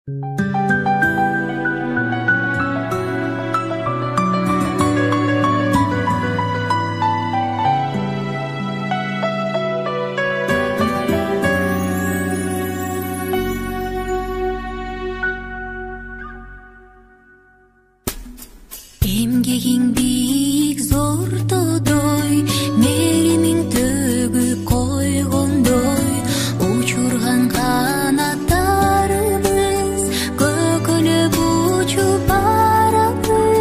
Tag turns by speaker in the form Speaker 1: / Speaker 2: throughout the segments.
Speaker 1: Эмгегиң бийик зор тодой, меримиң төгүп койгондой, учурган канаттарыбыз көкөлөп учуп барабыз.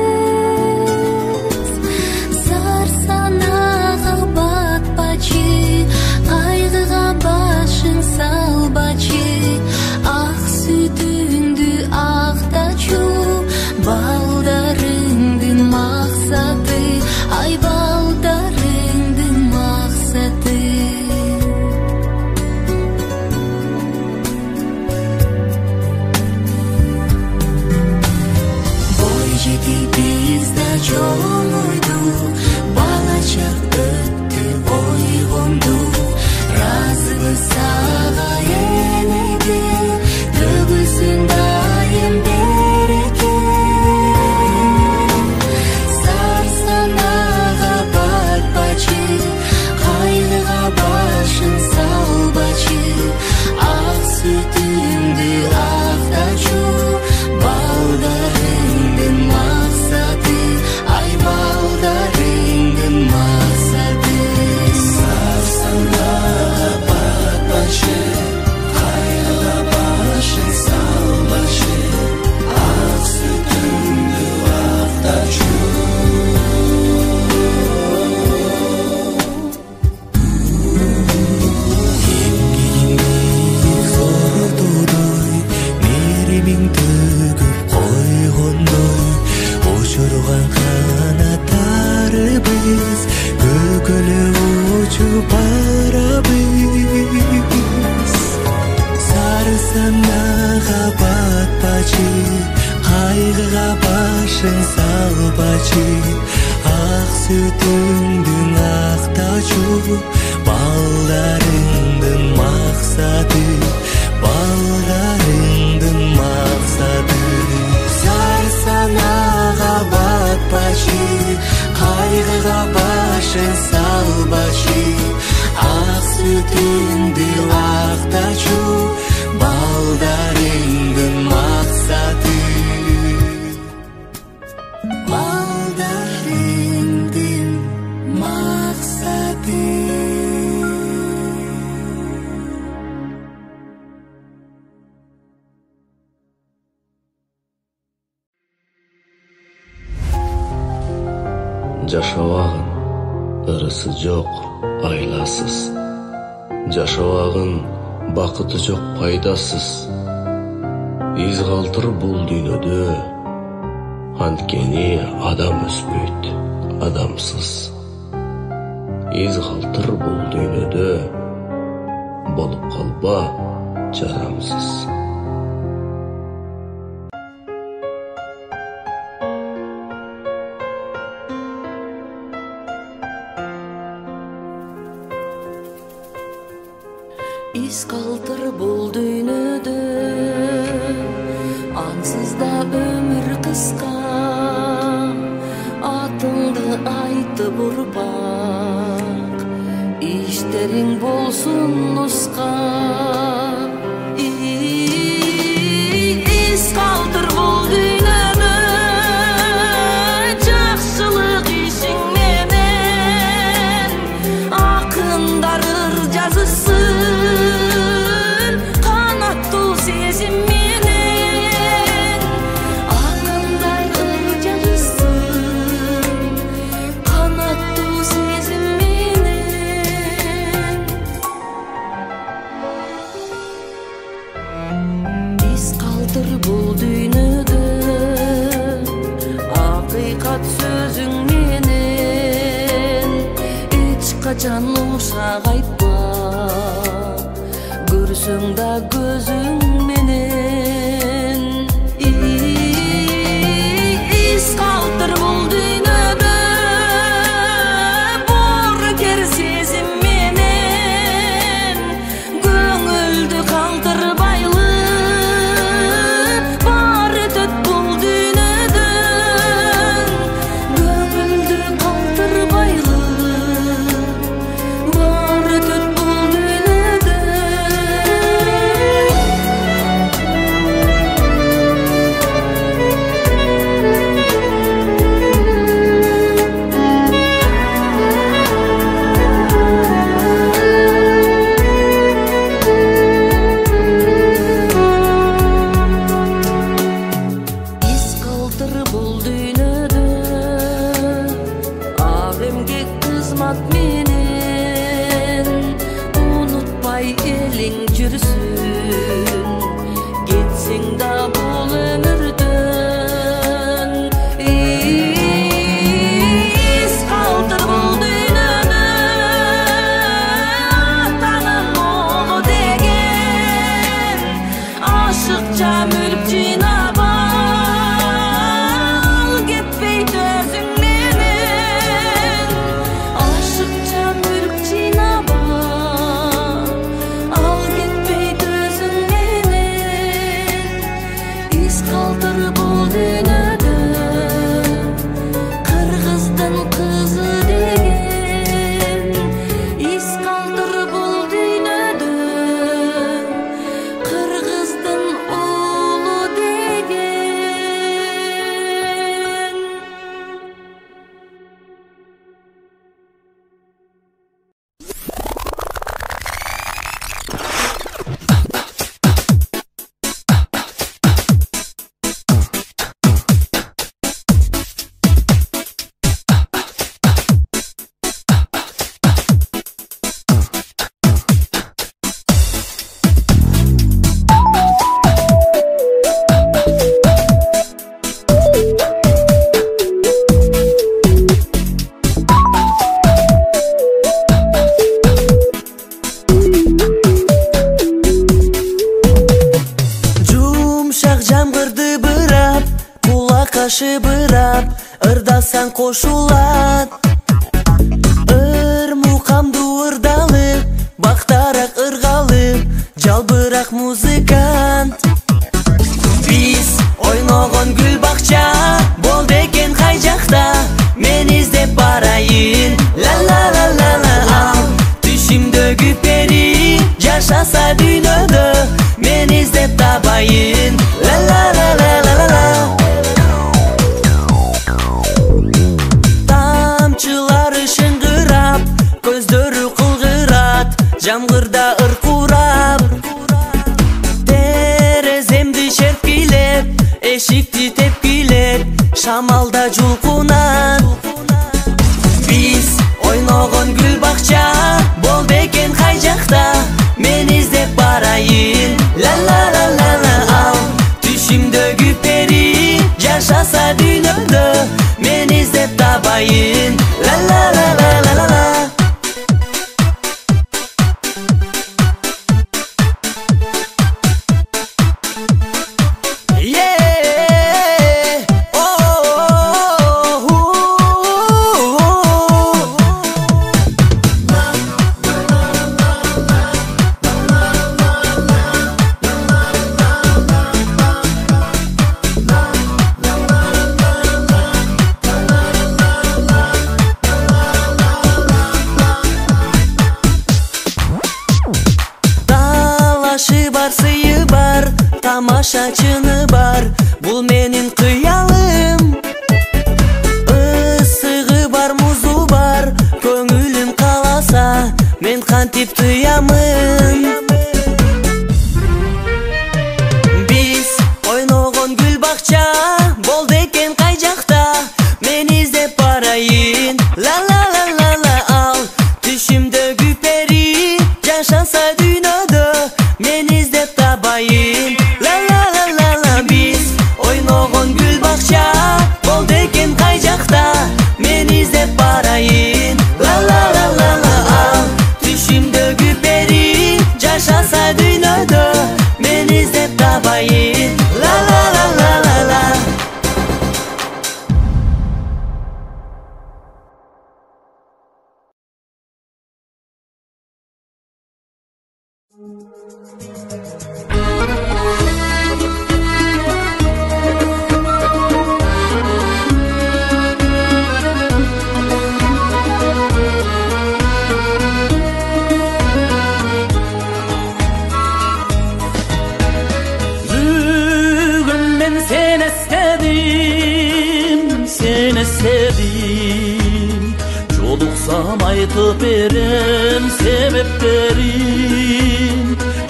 Speaker 1: Зар санага батпачы, кайгыга башың салбачы, ак сүтүңдү актачу, балдарыңдын максаты, ай балдарыңдын максаты. Бой жетип биз да чоңойду, бала чак өттү ойгонду, ыраазыбыз сага энеге, төгүлсүн дайым береке. Кайгыга башын салбачы, ак сүтүңдү актачу, балдарыңдын максаты, ай балдарыңдын максаты. Сарсанага батпачы, кайгыга башын салбачы, ак сүтүңдү актачу. Меримиң төгүп койгондой, учурган канаттарыбыз көкөлөп учуп барабыз. Сары санага батпачы, кайгыга башың салбачы, ак сүтүңдүн актачу, балдарыңдын максаты, балдарыңдын максаты. Зар санага батпачы, кайгыга башың салбачы, ак сүтүңдү актачу, балдарыңдын максаты, балдарыңдын максаты.
Speaker 2: Жашабагын ырысы жок, айласыз. Жашабагын бакыты жок, пайдасыз. Из калтыр бул дүйнөдө, анткени адам өспөйт адамсыз. Из калтыр бул дүйнөдө, болуп калба жарамсыз.
Speaker 1: Из калтыр бул дүйнөдө, ансыз да өмүр кыска, атыңды айтып урпак, иштериң болсун нуска. Из калтыр бул дүйнөдө, жакшылык ишиң менен акындар ыр жазышсын, канаттуу сезим менен акындар ыр жазышсын, канаттуу сезим менен. Из калтыр бул дүйнөдө, акыйкат сөзүң менен эч качан ушак айтпа, көрсөң да көзүң менен. Из калтыр бул дүйнөдө, боорукер сезим менен көңүлдү калтырбайлы,
Speaker 3: Yumşak jamgırdı bırap, kulak kaşı bırap, ırdasan koşulat. Mukamdı ırdalıp, baktarak ırgalıp, жалбырак muzikant. Biz oynogon gül bakça, bol beken kay jakta, men izdep barayın. La la la la la al, düşümdögü peri, jaşasa dünyödö, men izdep tabayın. La la la la la la la. Tamçıları şıngırap, көздөрү кылгырат, жамгырда ыркурап. Тереземди шерпилеп, эшикти тепкилеп, шамалда жулкунат. Биз ойногон гүл бакча, бол бекен кай жакта, мен издеп барайын. Ла ла ла ла ла ал, түшүмдөгү пери, жашаса дүйнөдө, мен издеп табайын. Ла ла ла ла ла ла ла. Тамашачыны бар, бул менин кыялым. Ысыгы бар, музу бар, көңүлүм каласа, мен кантип тыямын. Биз ойногон гүл бакча, болду экен кай жакта, мен издеп барайын. Ла ла ла ла ла ал, түшүмдөгү пери, жашаса дүйнөдө, мен издеп табайын. Болду экен кай жакта, мен издеп барайын. Ла ла ла ла ла ал, түшүмдөгү пери, жашаса дүйнөдө, мен издеп табайын. Ла ла ла ла ла ла.
Speaker 4: Joluksam aytıp berem sebeplerim.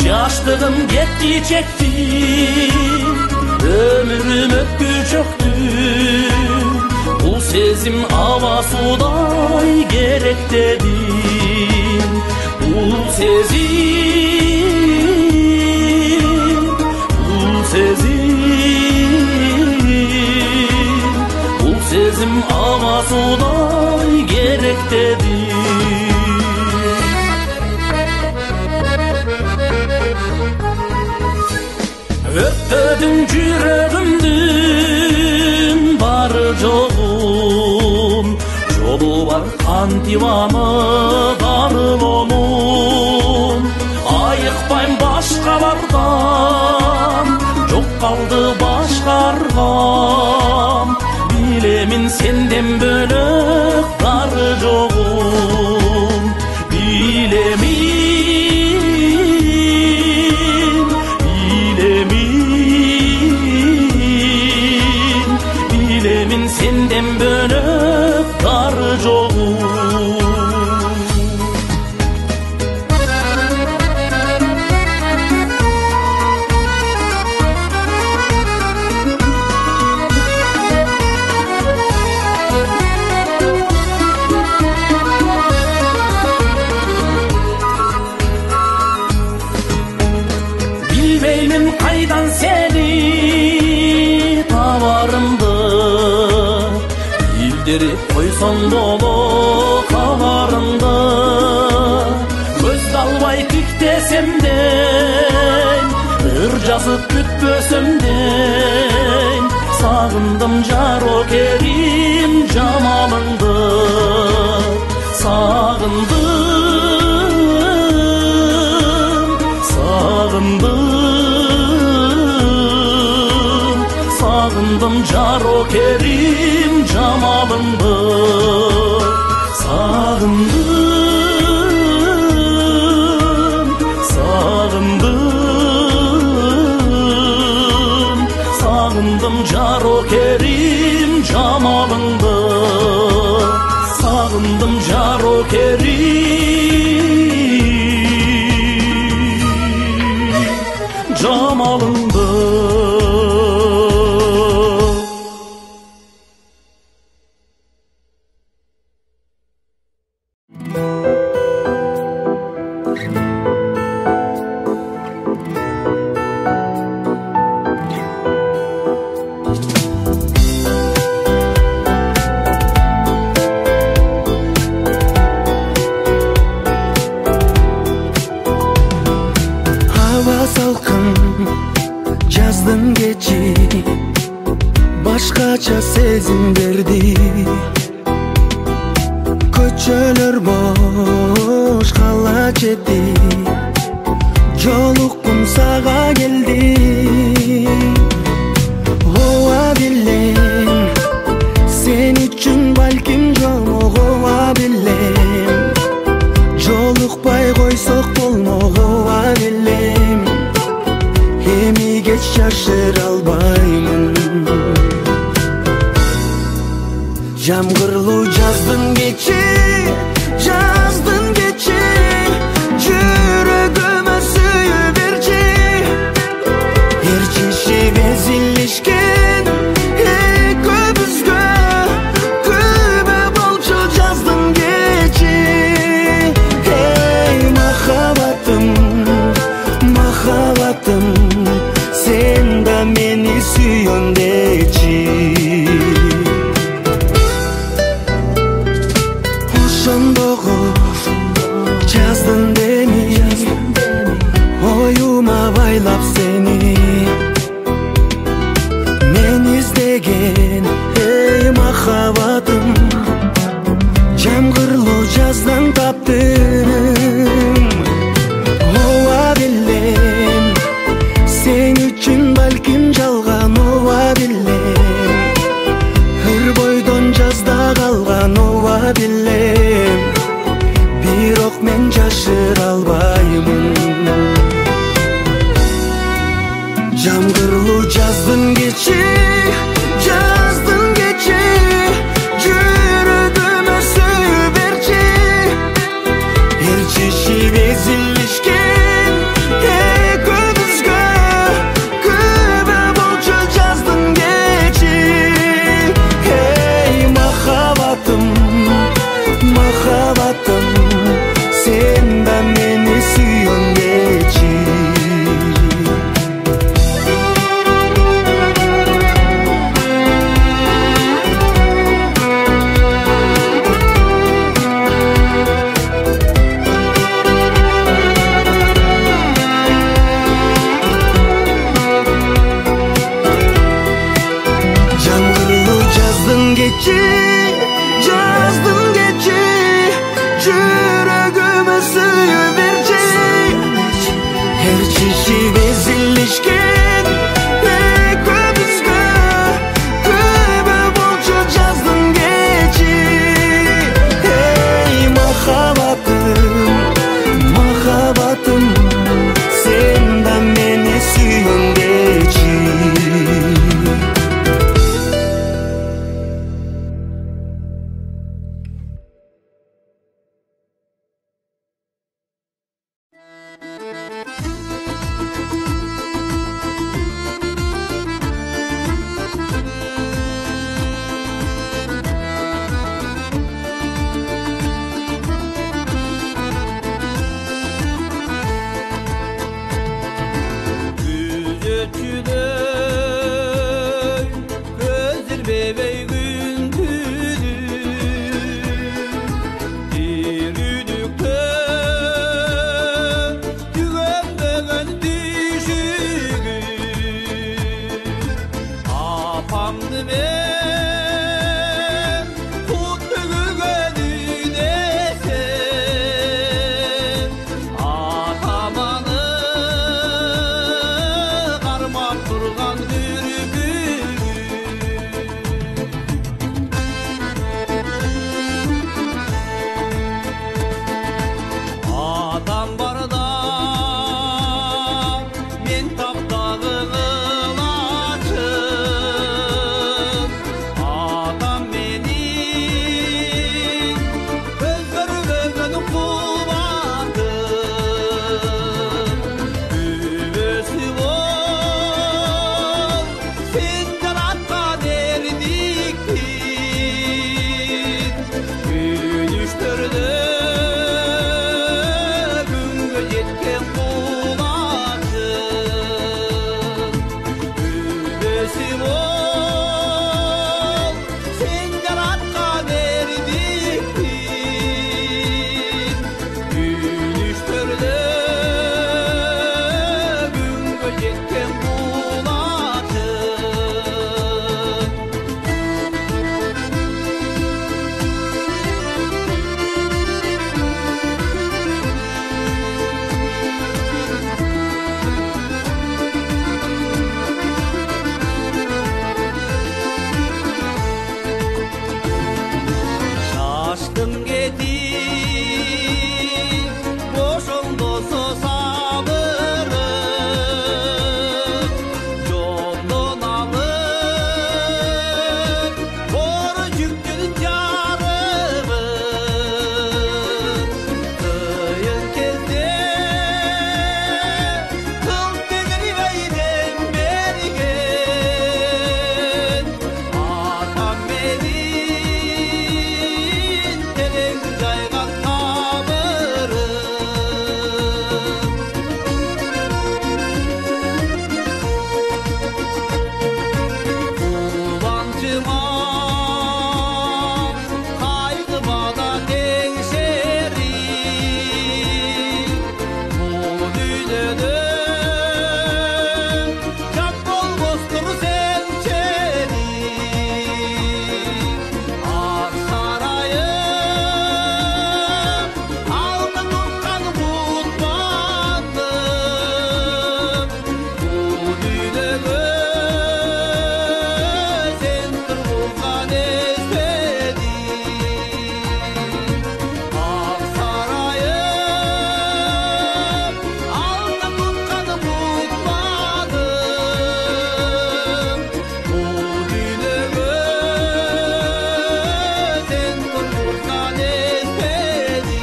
Speaker 4: Yaştığım getdi çektim, ömrüm ötkü çöktü. Bu sezim hava suday gerek dedim. Bu sezim, bu sezim hava suday gerek dedim. Öptüdüm yüreğimdin var yolum, yolu var kantivamı darıl onun. Ayıkpayım başkalardan, çok kaldı başkargam. Bilemin senden bölük dar yoğum. Bilemin senden bölük dar yoğum. Bilmeymin kaydan seni tavarımdı, bildirip koysan dolu kavarımdı. Göz dalbay tik desemden, ır жазıp bütbösömden, Sağındım Caro Kerim camalındı. Sağındım Caro Kerim camalındı. Sağındım Caro Kerim camalındı. Sağındım Caro Kerim camalındı.
Speaker 3: Жаздың кечи башкача сезим берди. Көчөлөр бош кала четти, жолуккум сага келди. Ооба билем, сен үчүн балким жомого билем. Жолукпай койсок болмого билем. Эми кеч жашыра албаймын. Жамгырлуу жаздын кечи, жүрөгүмө сүйүү берчи. Эрчишип эзилишкен экөөбүзгө күбө болчу жаздын кечи. Эй махаббатым, махаббатым, сен да мени сүйгөн дечи. Ошондогу жаздын деми, оюма байлап сени. Мен издеген эй махаббатым, жамгырлуу жаздан таптым. Ооба билем, сен үчүн балким жалган. Ооба билем, ыр бойдон жазда калган. Ооба билем, бирок мен жашыра албаймын. Жамгырлуу жаздын кечи, жүрөгүмө сүйүү берчи. Эрчишип эзилишкен экөөбүзгө күбө болчу жаздын кечи. Эй махаббатым, махаббатым, сен да мени сүйгөн дечи. Жамгырлуу жаздын кечи, жүрөгүмө сүйүү берчи. Эрчишип эзилишкен экөөбүзгө күбө болчу жаздын кечи. Эй махаббатым, махаббатым, сен да мени сүйгөн дечи.
Speaker 5: Atamdı ben Kutlu gülgeni desem Atamanı karmak durgan dürbün Atam barda men taptağı kılacım Atam menin gözlerinin kubatı Üvesi ol sen yaratkan erdiktin Gün üçtörde yetken bulaşın Üvesim ol sen yaratkan erdiktin Gün üçtörde günge yetken bulaşın Şaştım gidip boşuldosu sabırım Yoldan alır boru yüktün carımı Kıyın kezde kıl demir veyden bergen Atam menin tereng jaygan tamirım Kulancıma kaygı bana tengseri Bu dünyada can bolmostur sen çeli Ak sarayım alnın tutkan butmanım Bu dünyada sen turgulgan esmedin Ak sarayım alnın tutkan butmanım Bu dünyada sen turgulgan esmedin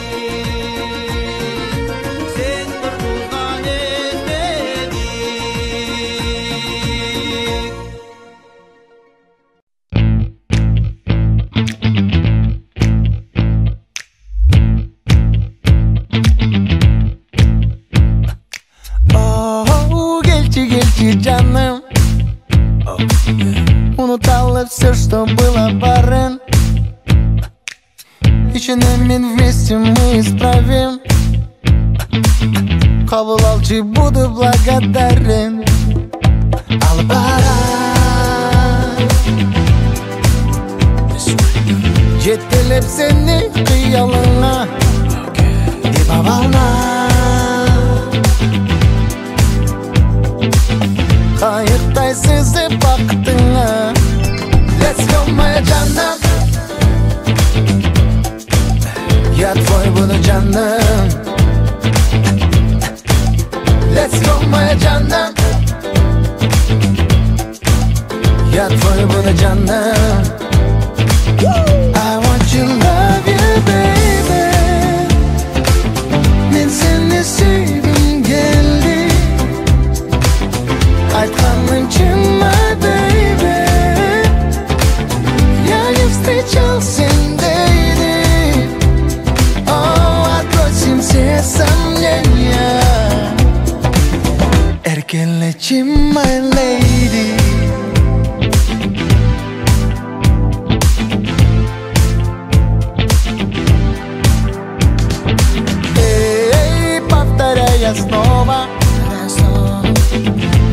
Speaker 5: Sen turgulgan esmedin
Speaker 3: Oh, gelчи canım Унутала все, что было барен Içine min вместе мы исправим Kabul alçı буду благодарен Alıp ara Жетелеп seni kıyalına İbabana Kayıkтай sızıp baktığına Let's go моя canım Я твой буду canım Let's go моя canım Я твой буду canım I want you, love you, baby Men seni sevdim geldi Айтқаным için my baby Я не встречал сендейди Oh, отбросим все сомнения Эркелечим my lady повторяя снова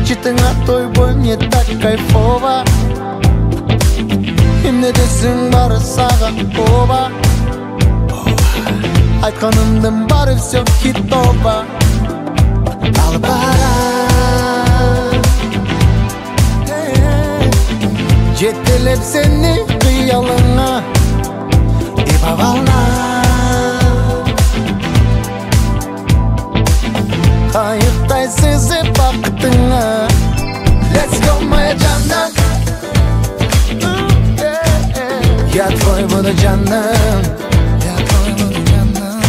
Speaker 3: Читать на той бой не так кайфово
Speaker 6: эмне десең бары саған оба. Айтканымдын бары всё хитова. Ал бара жетелеп сени кыялыңа эба бална. Кайыктай сезип бакытыңа. Let's go моя жаным. Я твой буду жаным. Я твой буду жаным.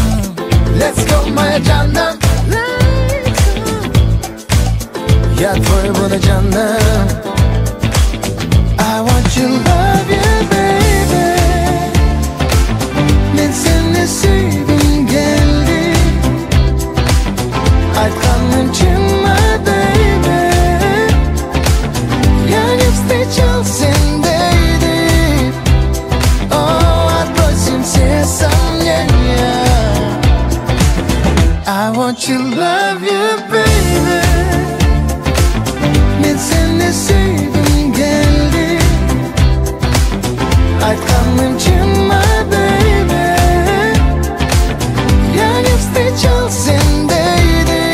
Speaker 6: Let's go моя жаным. Я твой буду жаным. I want you, love you, baby. Мен сени сүйгүм келди. Айтканым чын ма, baby. Я не встречал сендейди. Oh, отбросим все сомнения. I want you, love you, baby. Мен сени сүйгүм келди. Айтканым чын ма, baby. Я не встречал сендейди.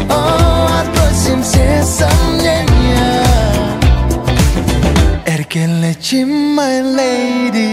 Speaker 6: Oh, отбросим все сомнения. Эркелечи, my lady.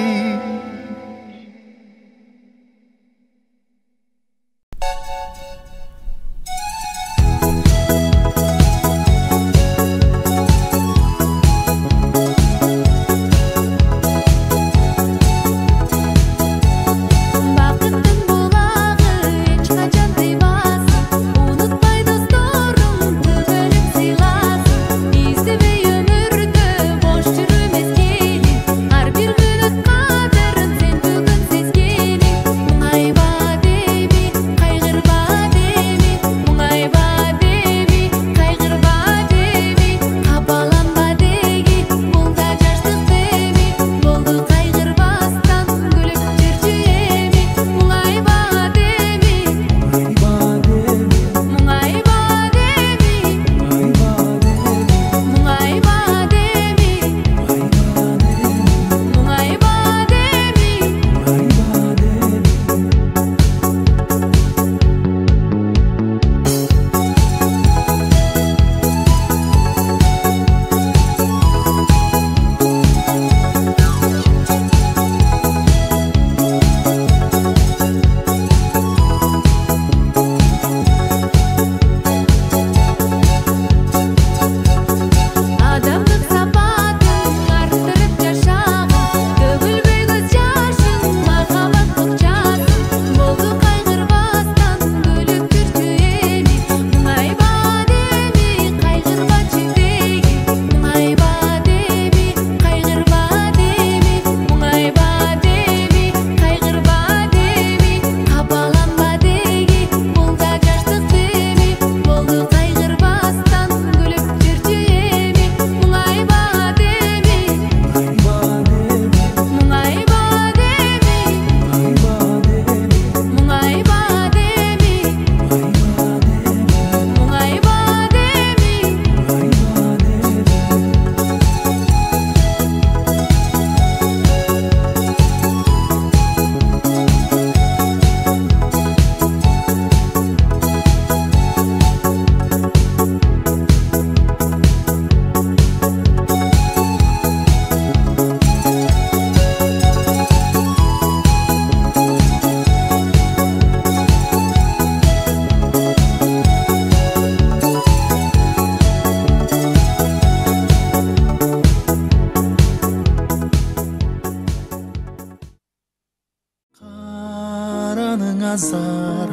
Speaker 6: Nazar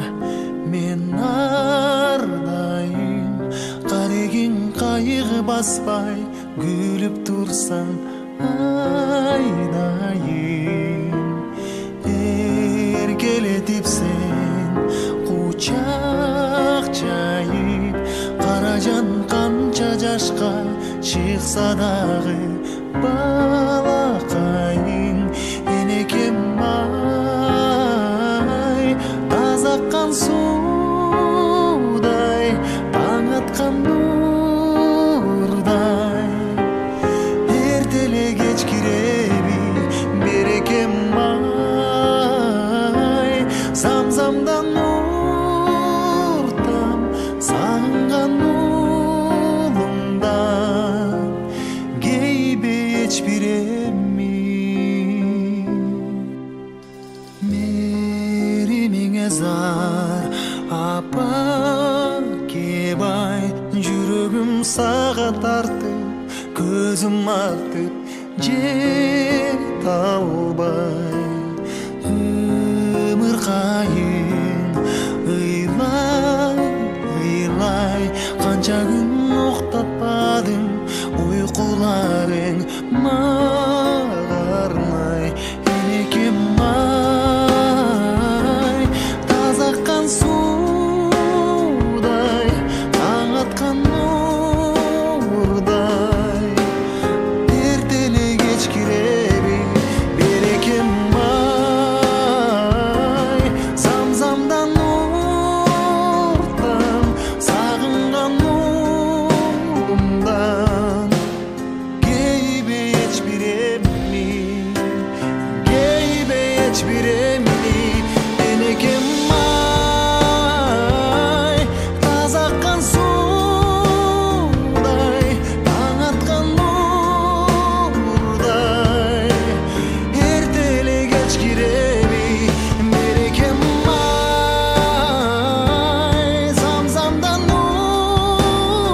Speaker 6: men ардайым карегин кайгы баспай күлүп турсаң айдайым эркелетип сен кучак жайып кара жан канча жашка чыкса дагы балакайың энекем Тазаккан судай, таң аткан нурдай, эртеле кеч кире өзім ақтып жете албай өмір қайын ыйлай қанша күн оқтатпадың ұйқыларың мага арнай енекем ай таза аққан судай таң атқан нұрдай ертелі кеш киреби берекем ай замзамдан нұрдан сағынған ұлымдан кейбе еч биремни енекем ай таза аққан судай таң атқан нұрдай ертелі кеш киреби берекем ай замзамдан нұрдан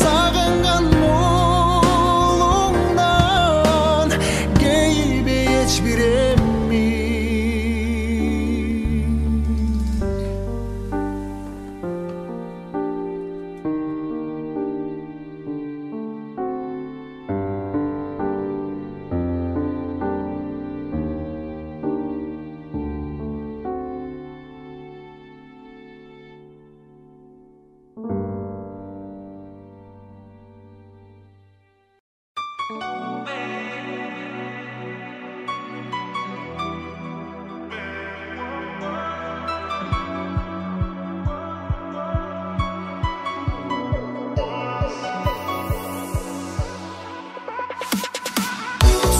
Speaker 6: сағынған ұлыңдан кейбе еч биремни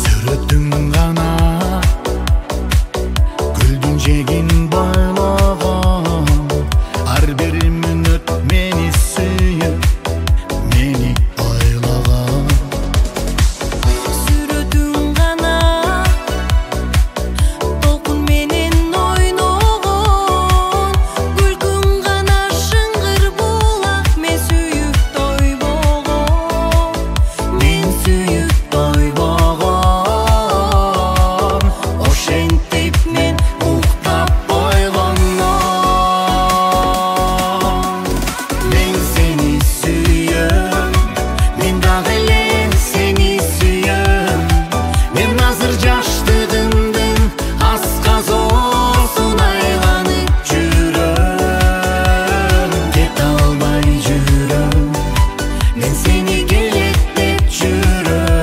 Speaker 6: сүрөтүң гана гүлдүн жегин байлаган ар бир мүнөт мени сүйүп мени ойлаган
Speaker 1: Сүрөтүң гана толкун менен ойногон күлкүң гана шыңгыр булак мен сүйүп тойбогон
Speaker 6: мен сүйүп тойбогон ошентип мен уктап койгондон мен сени сүйөм мен дагы эле сени сүйөм мен азыр жаштыгымдын асказоосун айланып жүрөм кете албай жүрөм мен сени келет деп жүрөм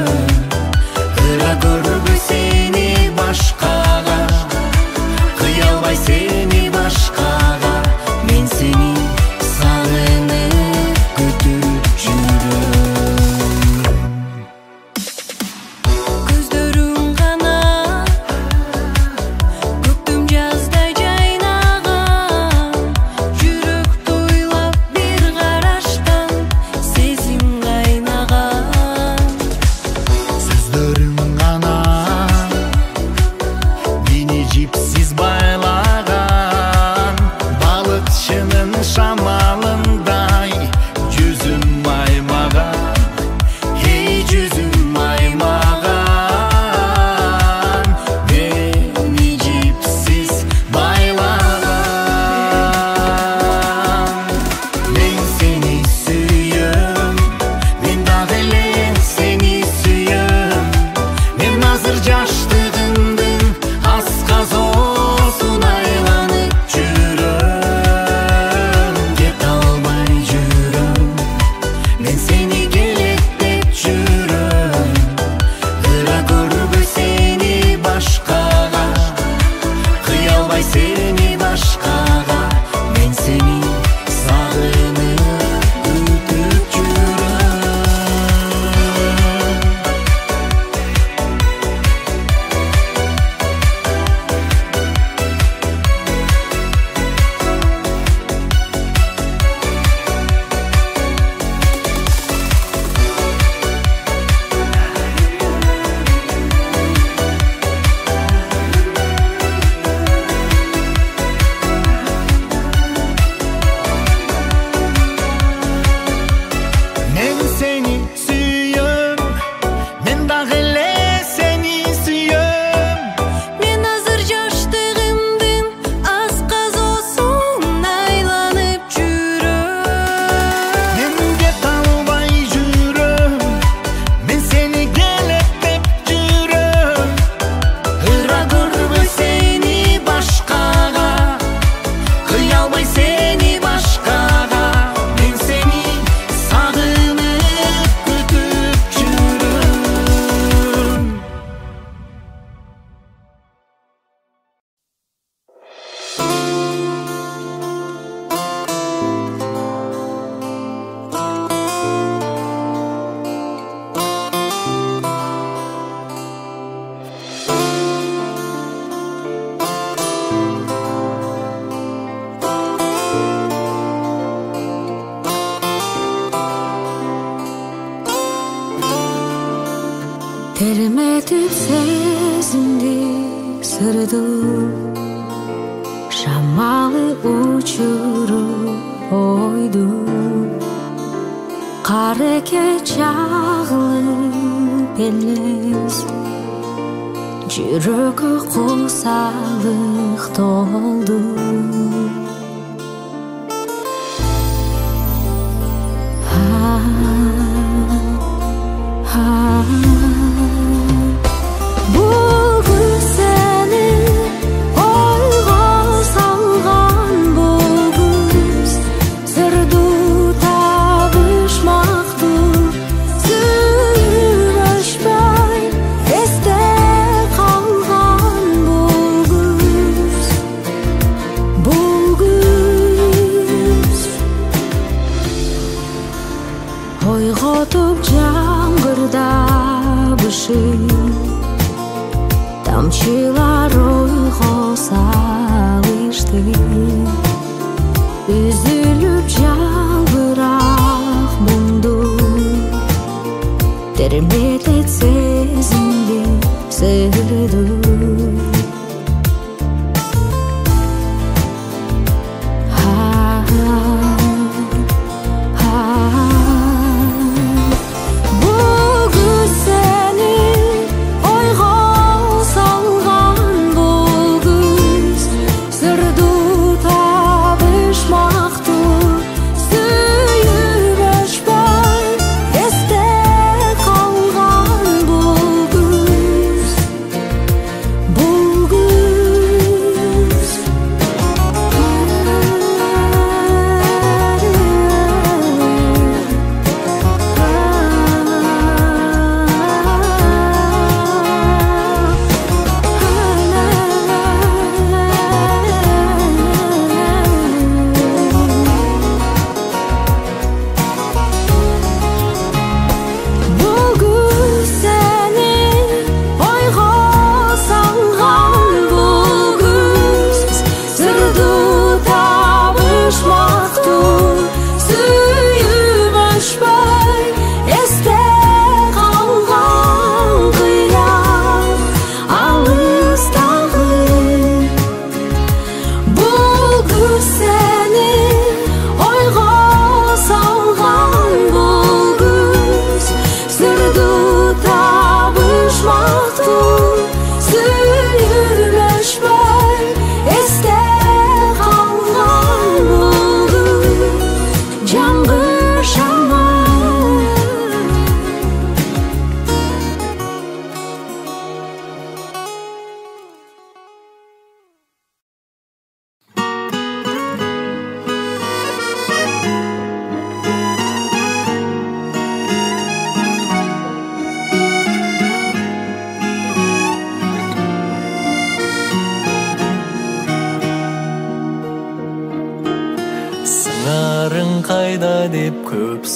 Speaker 1: Терметип сезимди сырды шамалы учуруп ойду кареке чагылып элес жүрөгү кусалык толду Тамчылар ойго салышты Үзүлүп жалбырак мунду Терметет сезимди сырды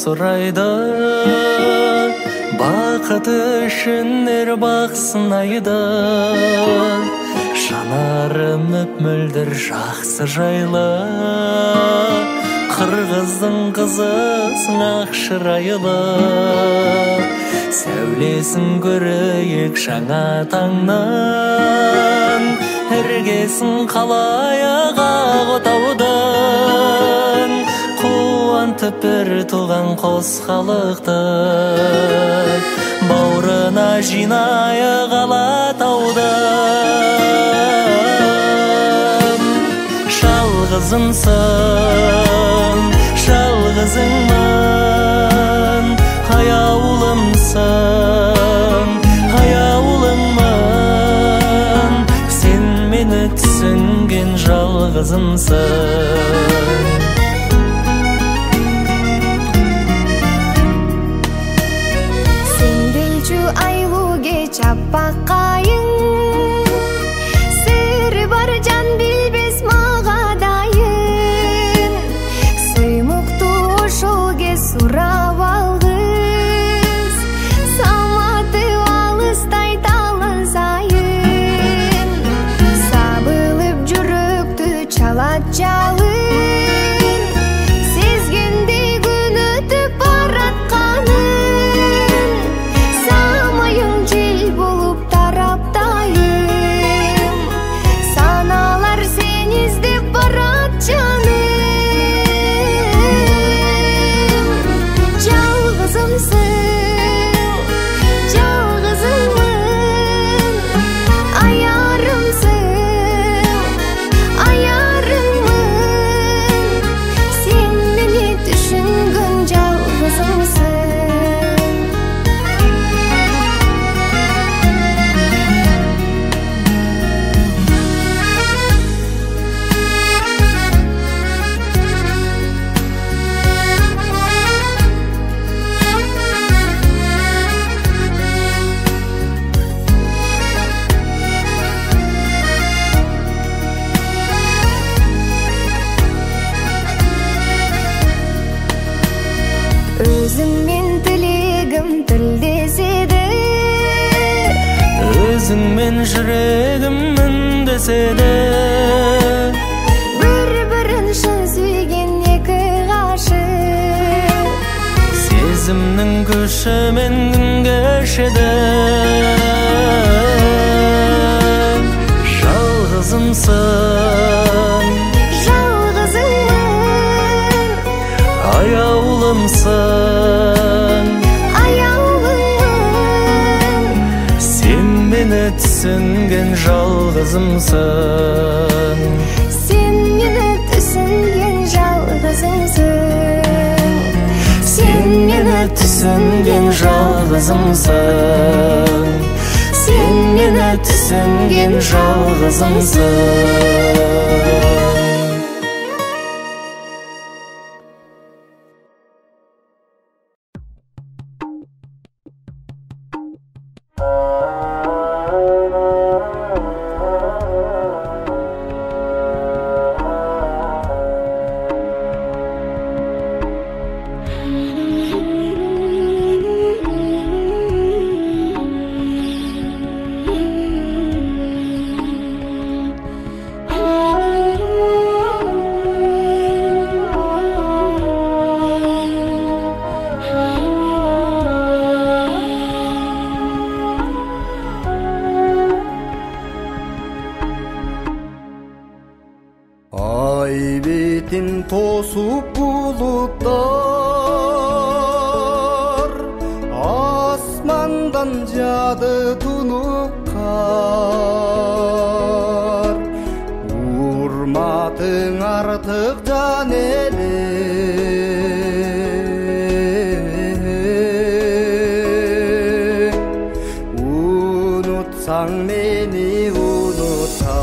Speaker 7: Сурайды бақыт үшін бақ сынайды жанарым мөп-мөлдір жақсы жайлы қырғыздың қызысың ақ шырайлы сәулесін көрейік жаңа таңнан іргесін қалайық ақ отаудың қуантып бір туған қос халықты бауырына жинайық Алатауды жалғызымсың жалғызыңмын аяулымсың аяулыңмын сен мені түсінген жалғызымсың
Speaker 8: Çapakayın sır var can bilbes mağadayın Suymuktu oşol ge surab algız Salmatı alыстay talazayın Sabılıp жүрөктү çalat жалын Сезгендей күн өтүп баратканын Самайың жел
Speaker 7: Өзіңмен жүрегім үндеседі.
Speaker 8: Bir-birin шын сүйген екі ғашық,
Speaker 7: Сезімнің күшімен күн кешеді. Жалғызымсың,
Speaker 8: жалғызыңмын,
Speaker 7: аяулымсың,
Speaker 8: аяулымын.
Speaker 7: Sen meni түсінген жалғызымсың.
Speaker 8: Sen meni түсінген жалғызымсың.
Speaker 7: Sen meni түсінген жалғызымсың. Sen meni түсінген жалғызымсың.
Speaker 5: Ай бетін тосып бұлттар, асмандан жады тұнық қар. Урматың артық жан елең, ұнытсаң мені ұнытар.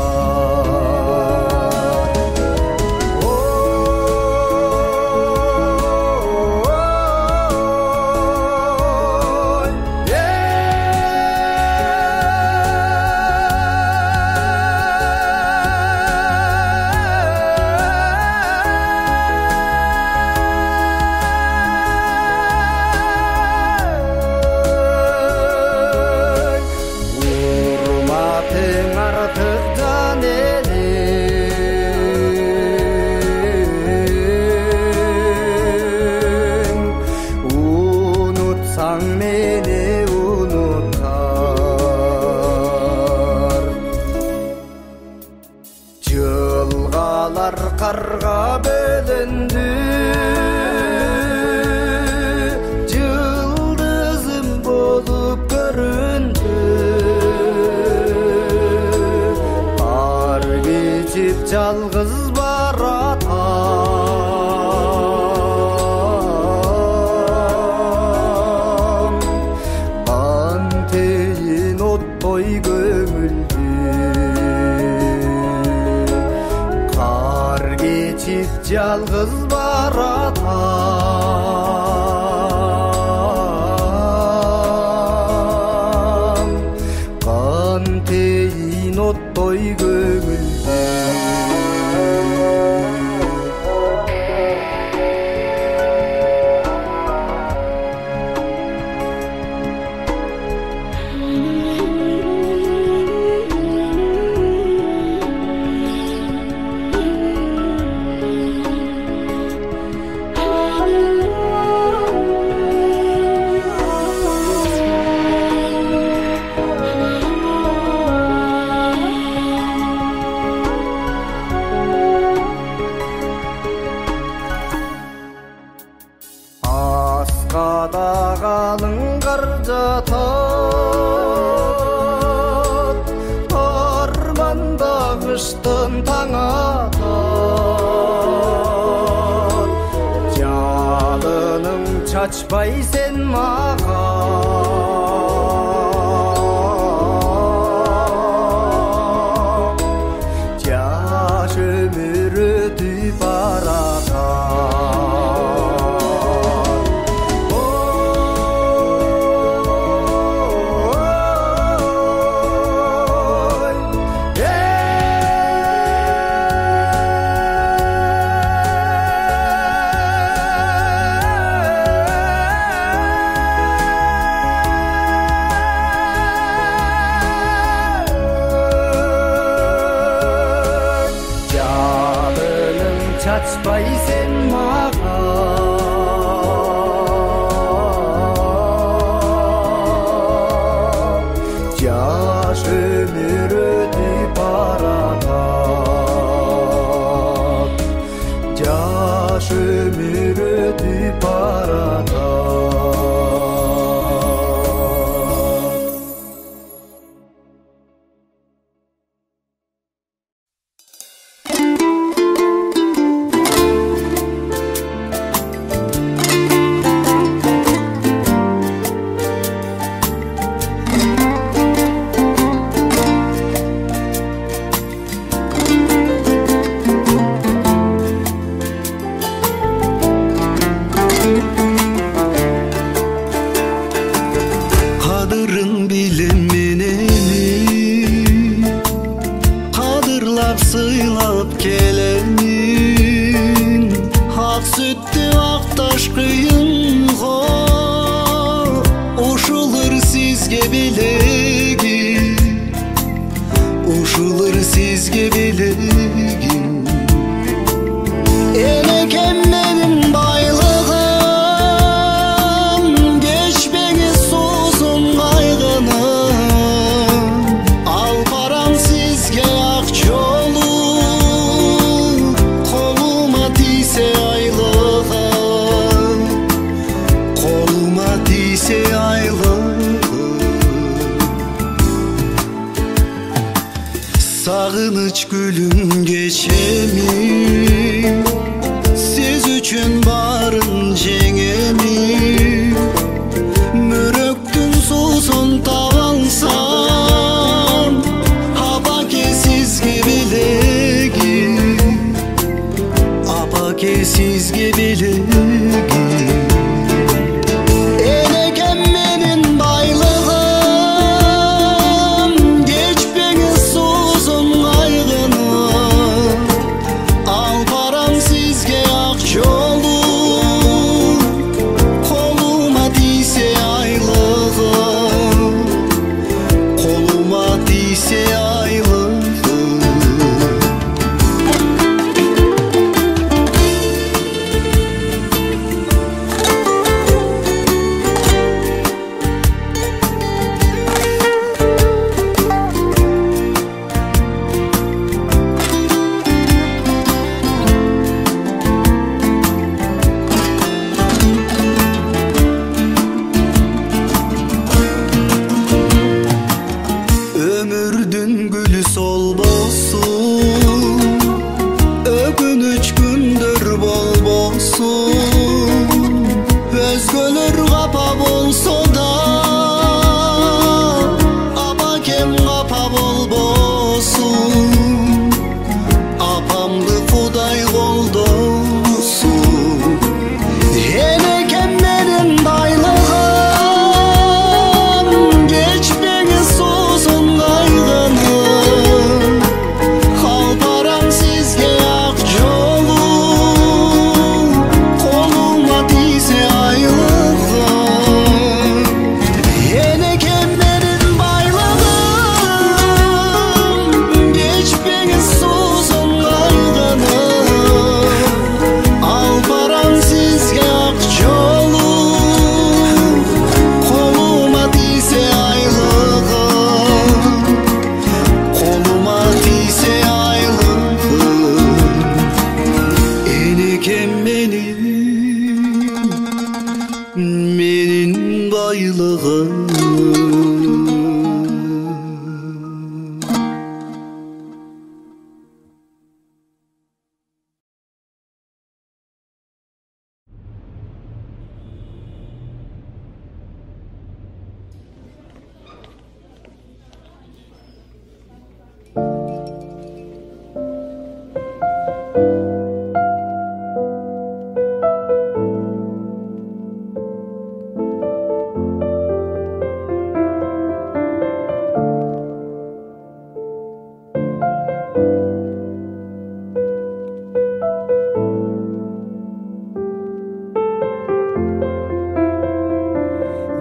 Speaker 5: Жылғалар қарға бөлінді, жылдызым болып көрінді. Қар кешіп жалғыз баратам, қантейін оттой көңілді. Geçip жалғыз баратам, қантейін оттой көңілді. Қалың қар жатат, арманда қыштың таң атат. Жалының шашпай сен маған, жаш өмір өтіп баратат. Качпайсың маған Жаш өмір өтіп баратат Жаш өмір өтіп баратат
Speaker 9: Sağınıç gülüm geçemi Siz üçün barın jengemi Müröktün susun tavalsam Apake sizge bilegi Apake sizge bilegi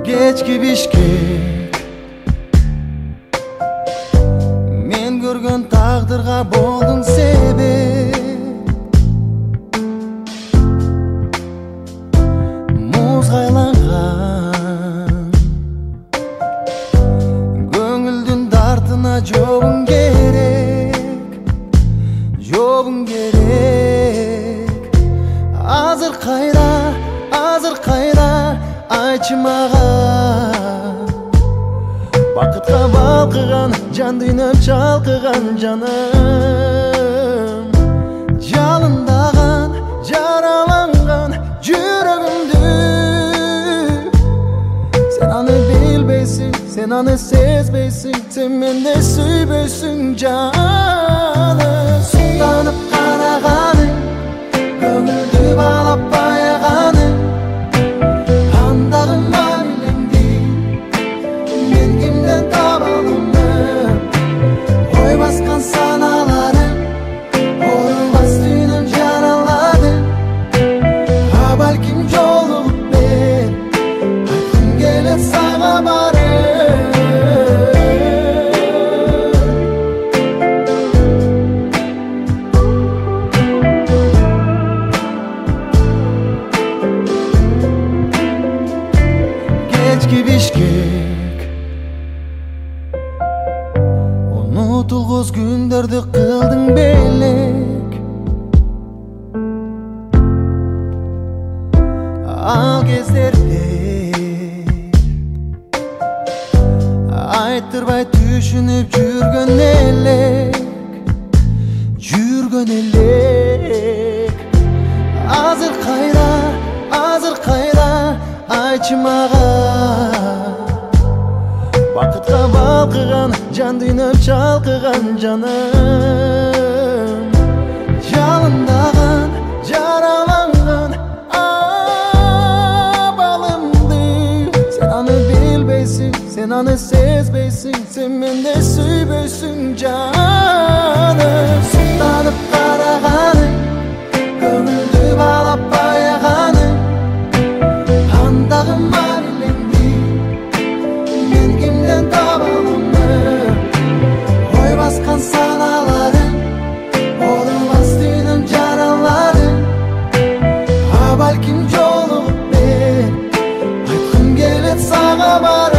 Speaker 6: Kechki bishkek men ko'rgan taqdirga bo'lding sebep Bana jobun gerek, jobun gerek. Hazır kayda aytçı mağa. Bakıtqa balkıgan, can düynep çalkıgan canım. Jalındağan, jaralangan жүрөгүмдү. Sen anı bilbeysin, sen anı sezbeysin, sen mende süybeysin canım. Sutanıp karağanı, көңүлдү bağlap bayağanı. Andağım mavilendi, men kimden tabalımdı. Oy baskan sanalarım, olmaz düğünüm jaraladı. Ha balkim jolup ben, aklım gelip sana barım. Kechki Bishkek, unutulguz günlerdi kıldın belek. Al kezderde aytırбай түшүнүп жүргөн элек, Азыр кайда aytчы мага. Бакытка балкыган, жан дүйнөп чалкыган жаным. Жалындаган, жараланган балымды. Sen anı bilbeysin, sen anı sezbeysin, sen mende süybeysin canım. Sutanıp karağanı, көңүлдү bağlap bayağanı. Andağım mavilendi, men kimden tabalımdı. Oy baskan sanalarım, olmaz düğünüm jaraladı. Ha balkim jolup ben, aytqım kelet sağa barım.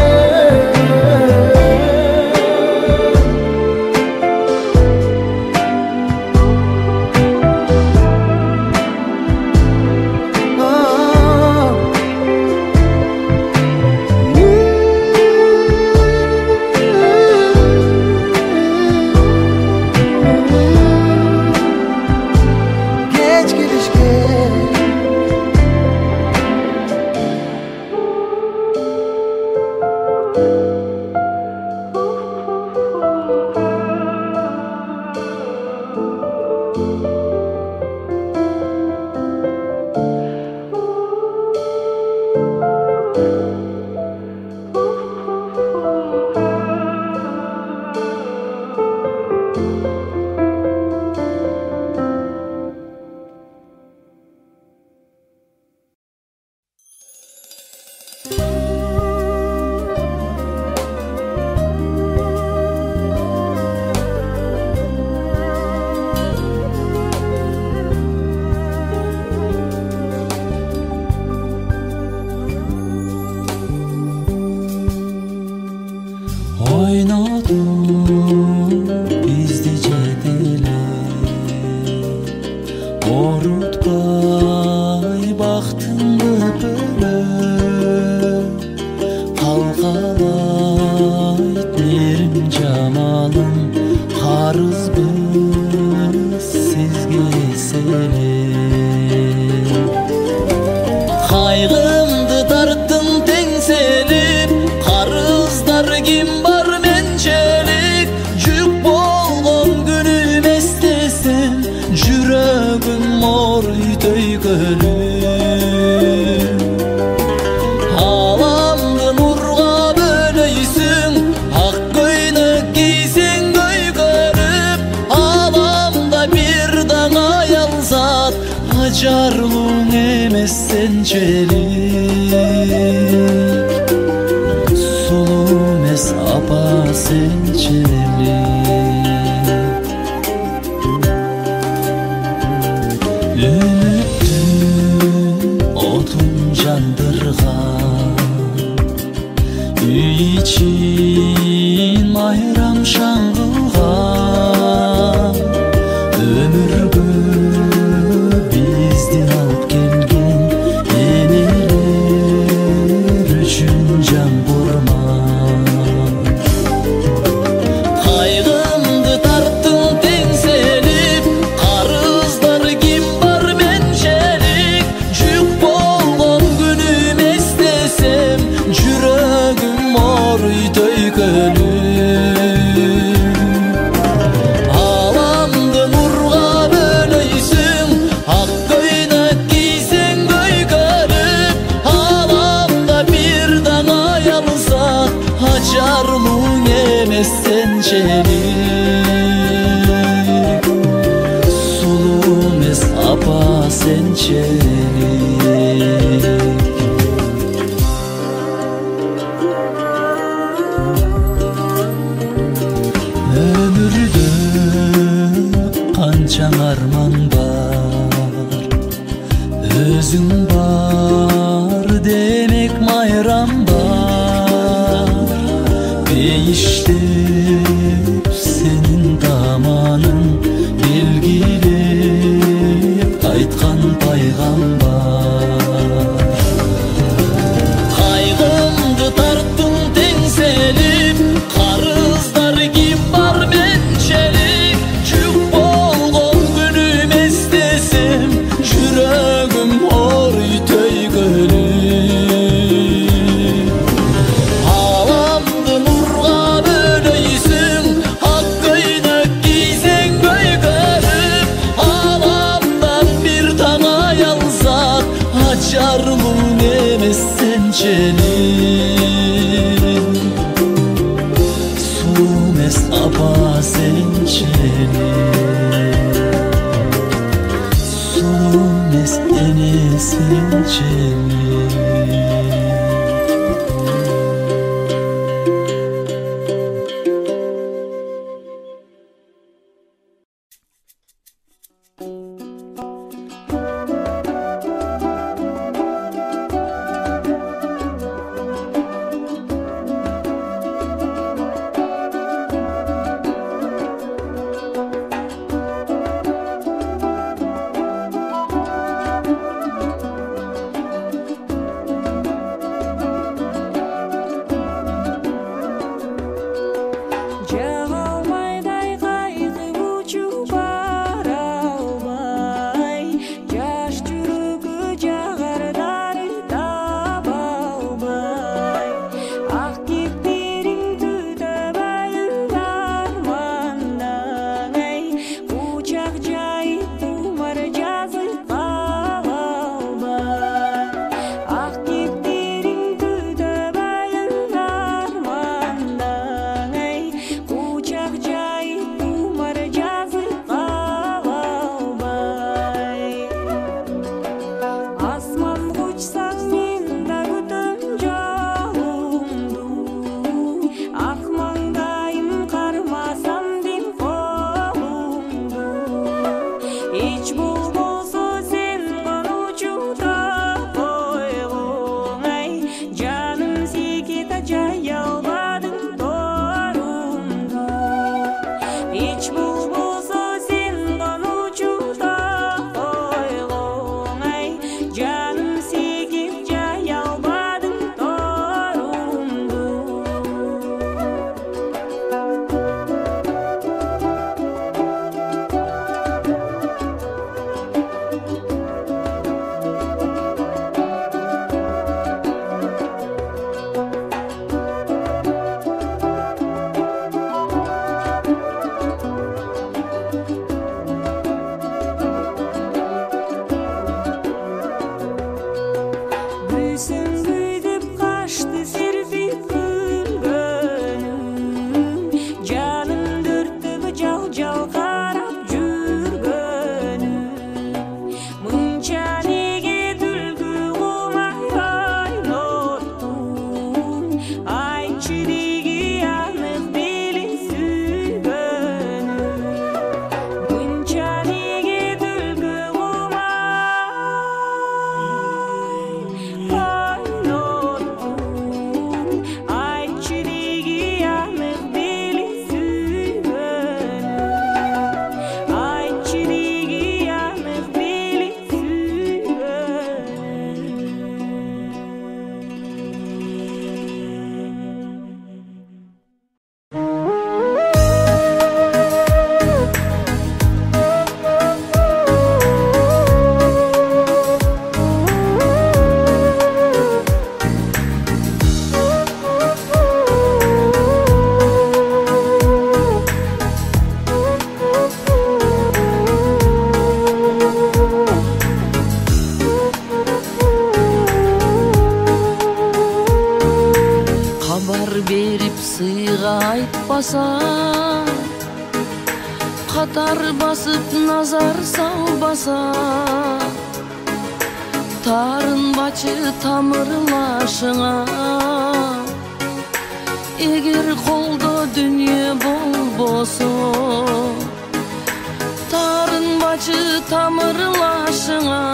Speaker 6: Orutpay baktımdı böyle, kalkalayt nerim camalım, karız biz sizge selim. Kaygımdı tarttım tengselip, karızlar kim var mençelik. Cük bolgon günüm estesem, жүрөгүм мор төйгөлүм. Аламды нурга бөлөйсүң, ак көйнөк кийсең көйгөрүп. Аламда бир даңа аялзат, ажарлууң эмес сенчелик. Сулуу эмес апа сенчелик. Үй için ayram şan
Speaker 3: töygölüm. Alamdı nurga bölöysün, ak koynak giysen göygölüm. Alamda bir dana yalsa, açar muң emes sençelik. Sulu emes apa sençelik. Ömürde kançaң arman var, özüң бар demek майрам бар. Beyişlep senin damanın, belgilep айтқан пайғамбар. Кайгымды тарттың теңселип, карыздар ким бар менчелик. Жүк болгон күнүм эстесем, жүрөгүм ооруй төйгөлүм. Аламды нурга бөлөйсүң, ак көйнөк кийсең көйгөлүм.
Speaker 10: сыйга айтпаса, катар басып назар салбаса, тарынбачы тамырлашыңа, эгер колдо дүние болбосо, тарынбачы тамырлашыңа,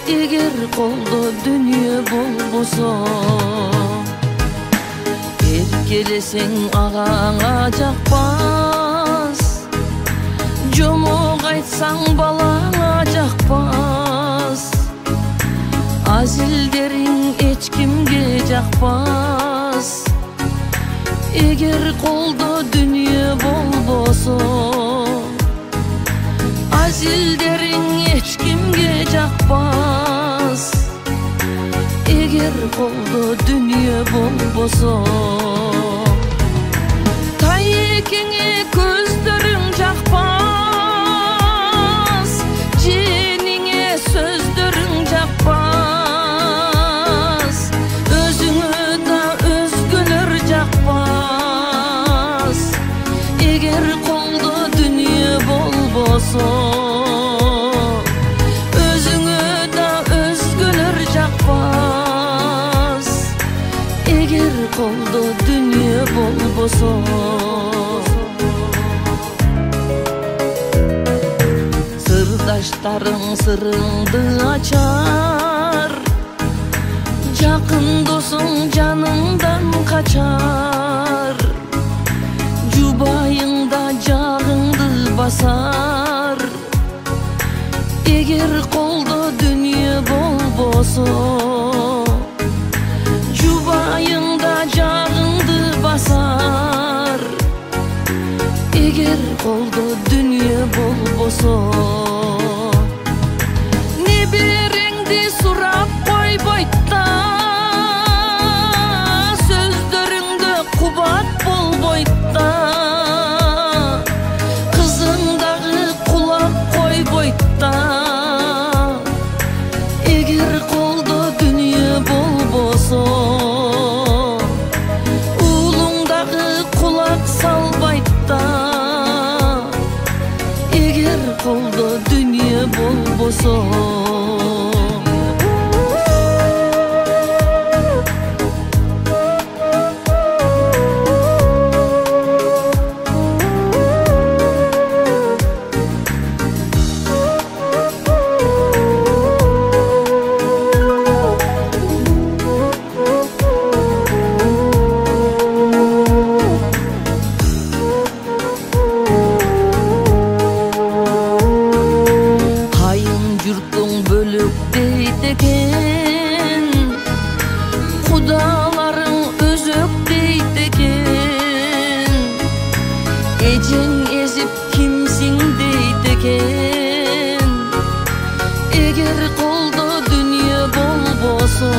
Speaker 10: эгер колдо дүние болбосо, эркелесең агаңа жакпас, жомок айтсаң балаңа жакпас, азилдериң эч кимге жакпас, эгер колдо дүние болбосо, азилдериң эч кимге жакпас, эгер колдо дүние болбосо. Тайекеңе көздөрүң жакпас, жениңе сөздөрүң жакпас, өзүңө да өзгөлөр жакпас, эгер колдо дүние болбосо, өзүңө да өзгөлөр жакпас, эгер колдо дүние болбосо. Сырдаштарың сырыңды ачар, жакын досуң жаныңдан качар, жубайыңда жагыңды басар, эгер колдо дүние болбосо, жубайыңда жагыңды басар, эгер колдо дүние болбосо. Небереңди сурап койбойт да, сөздөрүңдө кубат болбойт да, кызыңдагы кулап койбойт да, эгер колдо дүние болбосо, уулуңдагы кулак салбайт да, эгер колдо дүние болбосо. Kudalaring özök deyt eken, ejeng ezip kimsiň deyt eken, eger koldo dünya bolboso,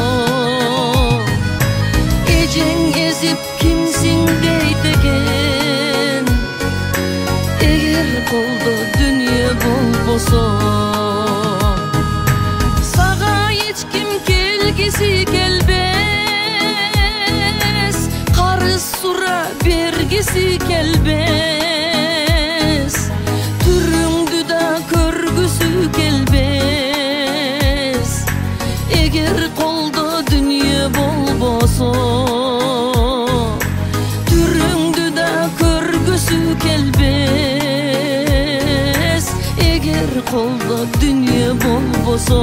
Speaker 10: ejeng ezip kimsiň deyt eken, eger koldo dünya bolboso. Saga hiç kim kelgisi kelbes, karız sura bergisi kelbes, türüңdü da körgüsü kelbes, eger koldo dünya bolboso, türüңdü da körgüsü kelbes, eger koldo dünya bolboso.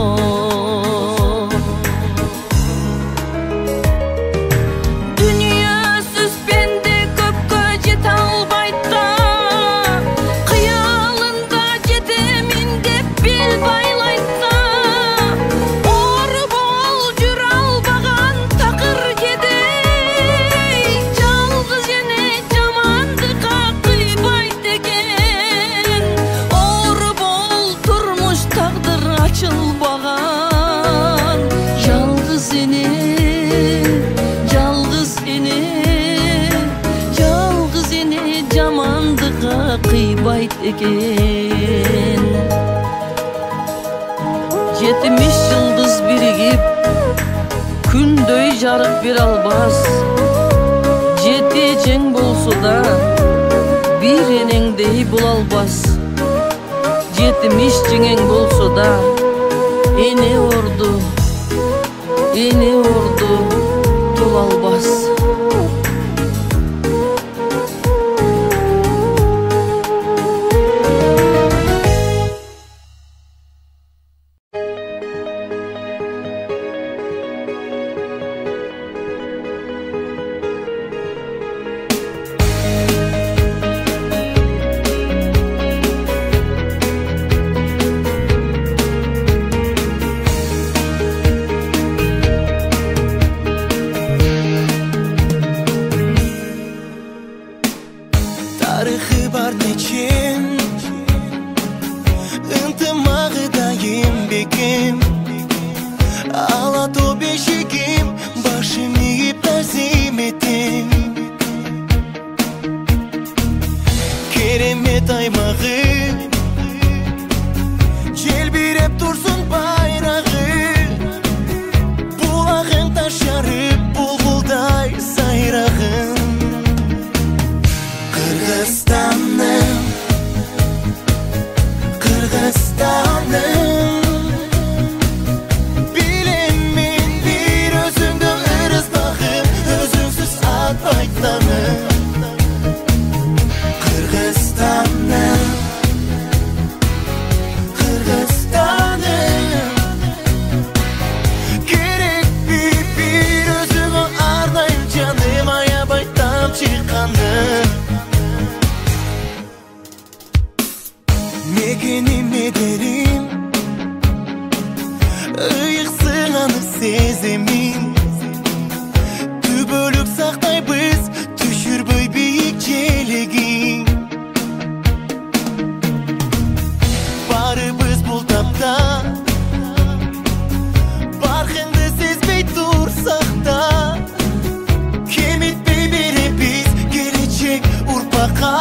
Speaker 10: Kıybayt eken 70 yıldız birigip kündöy jarık bir albas, жетижең болсо да бир энеңдей бул албас. Жетимиш жеңең болсо да эне орду тол албас.
Speaker 3: Тарихы бар нечен, ынтымағы да еңбекем, ала тобешегем, башым иіп тәзім етем. Керемет аймағы, желбиреп тұрсын байрағы, бұлағын ташарып бұлбұлдай сайрағын. Kırgızistan'ım bilemin bir özüngde ırız bakım, özünsüz atmaytanım. Kırgızistan'ım gerek bir özüngü ardayım canım, aya baytam çıkanım. Mekenim ederim, ıyıksın anı sezemin. Tübölük saktay biz, düşürböy büyük çelegin. Barı biz bul tapta, barkındı sezbey dursak da, kemitbey bere biz, gelecek urpaka.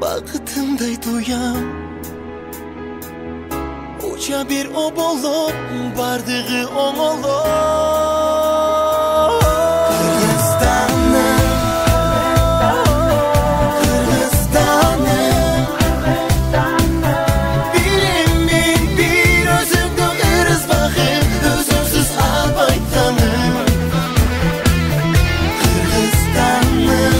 Speaker 3: Bakıtımday duyam, uça bir obolop, bardığı oğolop. Kırgızistan'ım bilemin bir özüngde ırız bakım, özünsüz albaytanım. Kırgızistan'ım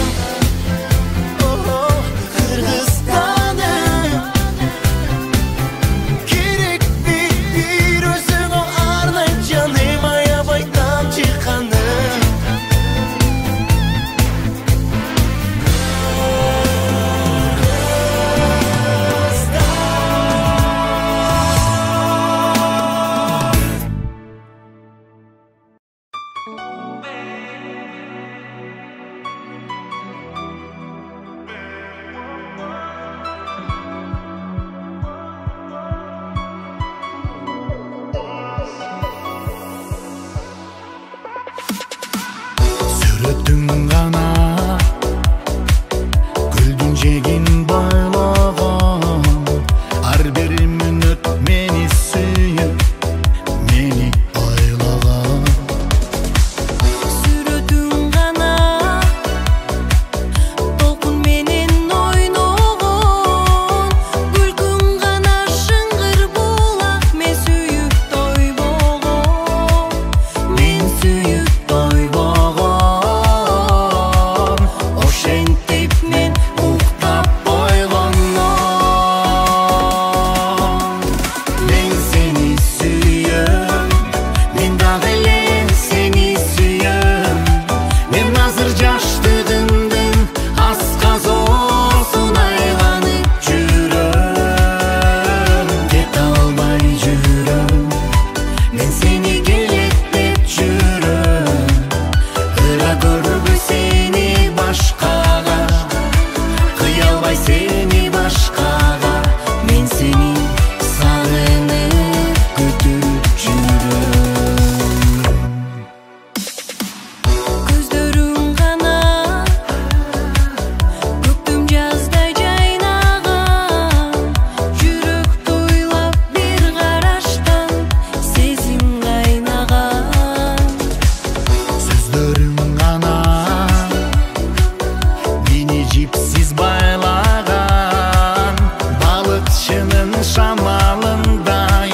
Speaker 9: Қамшының шамалындай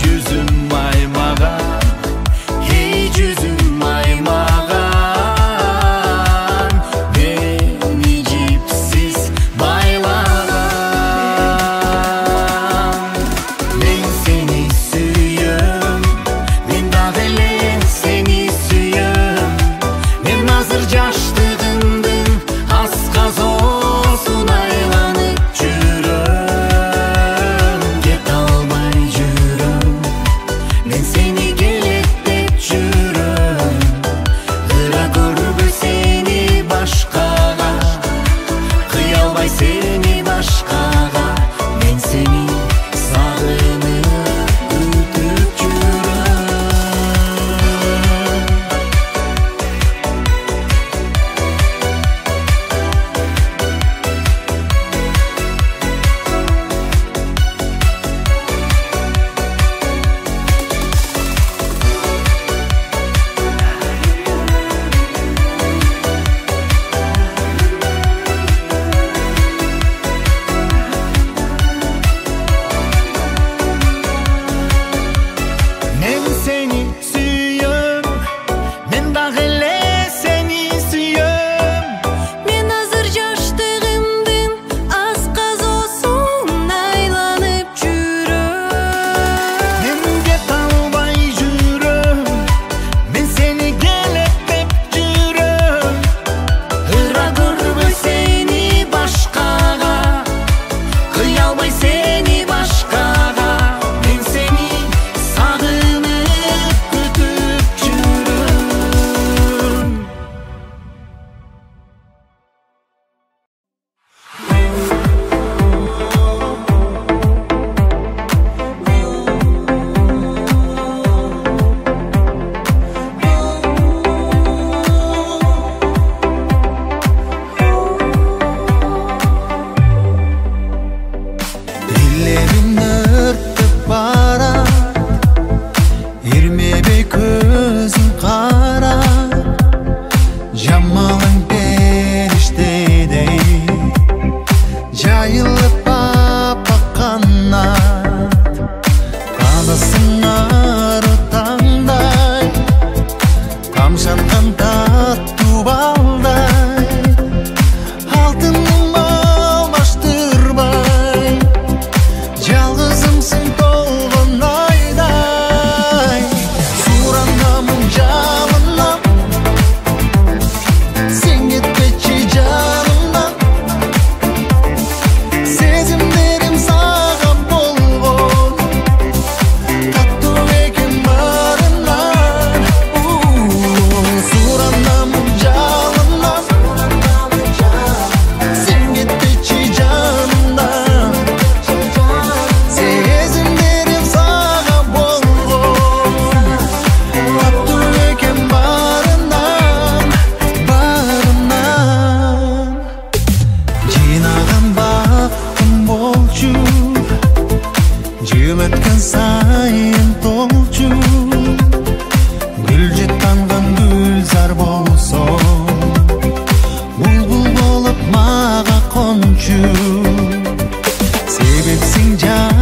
Speaker 9: жүзім маймаған, ей жүзім маймаған, мені жіпсіз байлаған. Мен сені сүйем, мен дағылы сені сүйем, мен назыр жаштығымдың асқазосын айланып жүрем, кете алмай жүрем, мен сені келектеп жүрем, қыра көрбі сені башқаға, қия албай сені башқаға, мен сені сағынып күтіп жүрем. Мен сені сүйем, мен дағылы сені сүйем,
Speaker 1: Мен азыр жаштығымдың асқазосын айланып жүрем.
Speaker 9: мен кете албай жүрем, мен сені келектеп жүрем,
Speaker 3: Қыра көрбі сені башқаға, қия албай сені башқаға, мен сені сағынып күтіп жүрем.
Speaker 6: Ellerin örtüp bara, irmebey közün kara, jamalın periştedey, jayılıp kanat, kanasın arı tаңдай, kamşangan tatlı balday, altının almaştırmay, жалғызымсың толған айдай, суранамын жалынам, сен кетпеші жанымнан, сезімдерім саған болған, тату екен барынан. Суранамын жалынам, сен кетпеші жанымнан, сезімдерім саған болған, тату екен барынан. Жинаған бақытым болчу, жыл өткен сайын толчу, гүл жеттанған гүлзар болсоң, бұлбұл болып маға қончу, себепсің жан